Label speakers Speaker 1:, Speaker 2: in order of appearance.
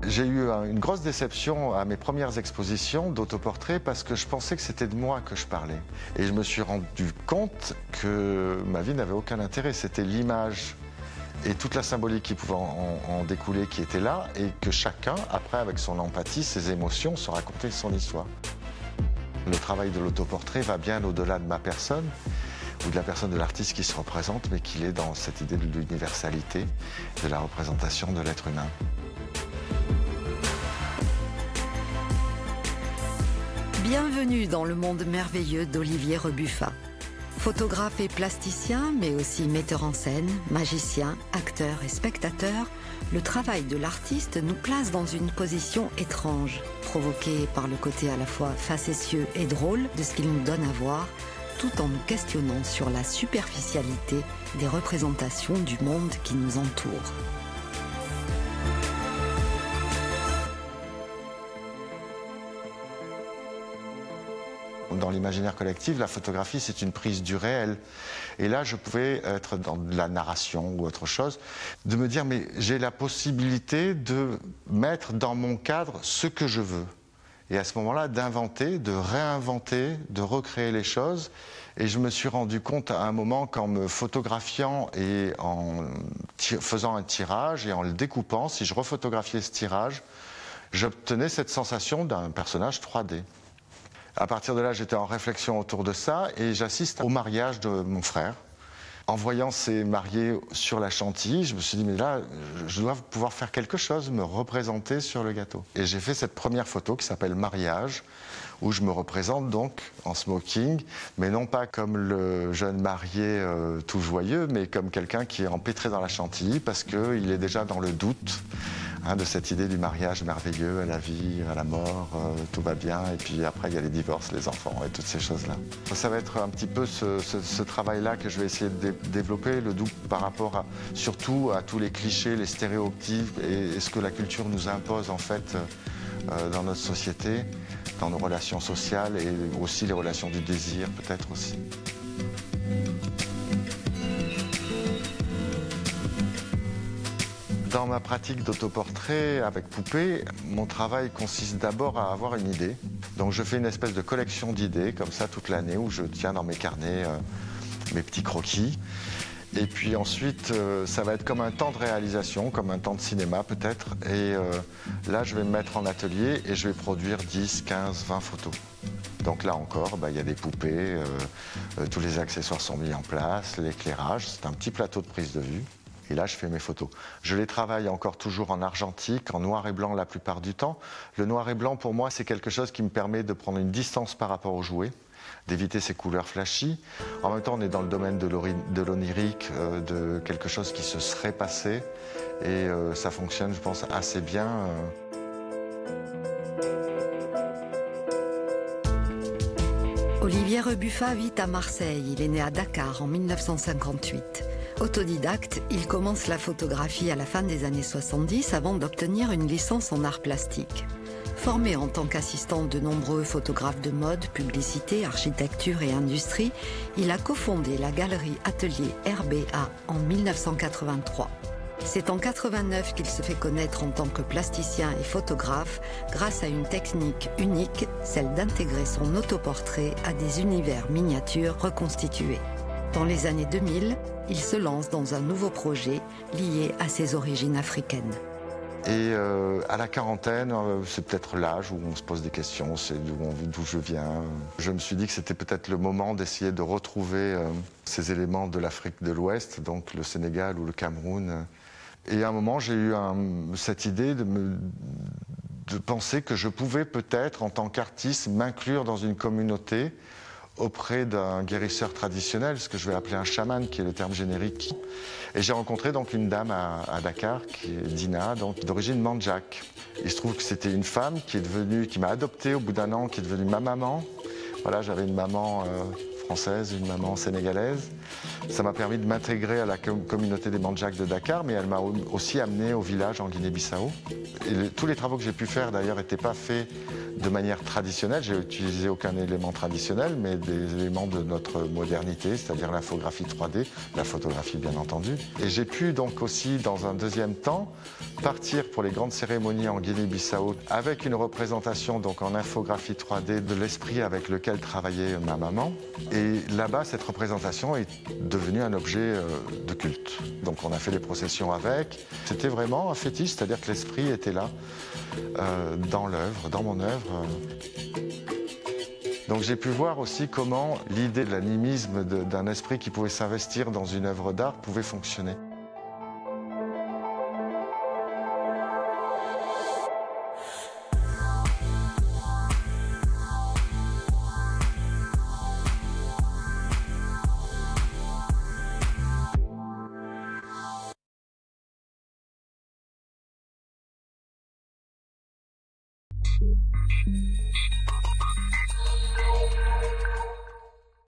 Speaker 1: J'ai eu une grosse déception à mes premières expositions d'autoportrait parce que je pensais que c'était de moi que je parlais. Et je me suis rendu compte que ma vie n'avait aucun intérêt. C'était l'image et toute la symbolique qui pouvait en découler qui était là et que chacun, après, avec son empathie, ses émotions, se racontait son histoire. Le travail de l'autoportrait va bien au-delà de ma personne ou de la personne de l'artiste qui se représente, mais qu'il est dans cette idée de l'universalité, de la représentation de l'être humain.
Speaker 2: Bienvenue dans le monde merveilleux d'Olivier Rebufat. Photographe et plasticien, mais aussi metteur en scène, magicien, acteur et spectateur, le travail de l'artiste nous place dans une position étrange, provoquée par le côté à la fois facétieux et drôle de ce qu'il nous donne à voir, tout en nous questionnant sur la superficialité des représentations du monde qui nous entoure.
Speaker 1: Dans l'imaginaire collectif, la photographie, c'est une prise du réel. Et là, je pouvais être dans de la narration ou autre chose, de me dire, mais j'ai la possibilité de mettre dans mon cadre ce que je veux. Et à ce moment-là, d'inventer, de réinventer, de recréer les choses. Et je me suis rendu compte à un moment qu'en me photographiant et en faisant un tirage et en le découpant, si je refotographiais ce tirage, j'obtenais cette sensation d'un personnage 3D. À partir de là, j'étais en réflexion autour de ça et j'assiste au mariage de mon frère. En voyant ces mariés sur la chantilly, je me suis dit, mais là, je dois pouvoir faire quelque chose, me représenter sur le gâteau. Et j'ai fait cette première photo qui s'appelle Mariage, où je me représente donc en smoking, mais non pas comme le jeune marié tout joyeux, mais comme quelqu'un qui est empêtré dans la chantilly parce qu'il est déjà dans le doute. De cette idée du mariage merveilleux, à la vie, à la mort, tout va bien, et puis après il y a les divorces, les enfants et toutes ces choses-là. Ça va être un petit peu ce travail-là que je vais essayer de développer, le doute par rapport surtout à tous les clichés, les stéréotypes et ce que la culture nous impose en fait dans notre société, dans nos relations sociales et aussi les relations du désir peut-être aussi. Dans ma pratique d'autoportrait avec poupée, mon travail consiste d'abord à avoir une idée. Donc je fais une espèce de collection d'idées, comme ça toute l'année, où je tiens dans mes carnets mes petits croquis. Et puis ensuite, ça va être comme un temps de réalisation, comme un temps de cinéma peut-être. Et là, je vais me mettre en atelier et je vais produire 10, 15, 20 photos. Donc là encore, il y a des poupées, tous les accessoires sont mis en place, l'éclairage, c'est un petit plateau de prise de vue. Et là, je fais mes photos. Je les travaille encore toujours en argentique, en noir et blanc la plupart du temps. Le noir et blanc, pour moi, c'est quelque chose qui me permet de prendre une distance par rapport aux jouets, d'éviter ces couleurs flashy. En même temps, on est dans le domaine de l'onirique, de quelque chose qui se serait passé. Et ça fonctionne, je pense, assez bien.
Speaker 2: Olivier Rebufat vit à Marseille. Il est né à Dakar en 1958. Autodidacte, il commence la photographie à la fin des années 70 avant d'obtenir une licence en arts plastiques. Formé en tant qu'assistant de nombreux photographes de mode, publicité, architecture et industrie, il a cofondé la galerie Atelier RBA en 1983. C'est en 89 qu'il se fait connaître en tant que plasticien et photographe grâce à une technique unique, celle d'intégrer son autoportrait à des univers miniatures reconstitués. Dans les années 2000, il se lance dans un nouveau projet lié à ses origines africaines.
Speaker 1: Et à la quarantaine, c'est peut-être l'âge où on se pose des questions, c'est d'où je viens. Je me suis dit que c'était peut-être le moment d'essayer de retrouver ces éléments de l'Afrique de l'Ouest, donc le Sénégal ou le Cameroun. Et à un moment, j'ai eu cette idée de penser que je pouvais peut-être, en tant qu'artiste, m'inclure dans une communauté auprès d'un guérisseur traditionnel, ce que je vais appeler un chaman, qui est le terme générique. Et j'ai rencontré donc une dame à Dakar, qui est Dina, donc d'origine mandjak. Il se trouve que c'était une femme qui m'a adopté au bout d'un an, qui est devenue ma maman, Voilà, j'avais une maman française, une maman sénégalaise. Ça m'a permis de m'intégrer à la communauté des Mandjaks de Dakar, mais elle m'a aussi amené au village en Guinée-Bissau. Tous les travaux que j'ai pu faire d'ailleurs n'étaient pas faits de manière traditionnelle. J'ai utilisé aucun élément traditionnel, mais des éléments de notre modernité, c'est-à-dire l'infographie 3D, la photographie bien entendu. Et j'ai pu donc aussi, dans un deuxième temps, partir pour les grandes cérémonies en Guinée-Bissau avec une représentation donc en infographie 3D de l'esprit avec lequel travaillait ma maman. Et là-bas, cette représentation est devenue un objet de culte. Donc on a fait des processions avec. C'était vraiment un fétiche, c'est-à-dire que l'esprit était là dans l'œuvre, dans mon œuvre. Donc j'ai pu voir aussi comment l'idée de l'animisme d'un esprit qui pouvait s'investir dans une œuvre d'art pouvait fonctionner.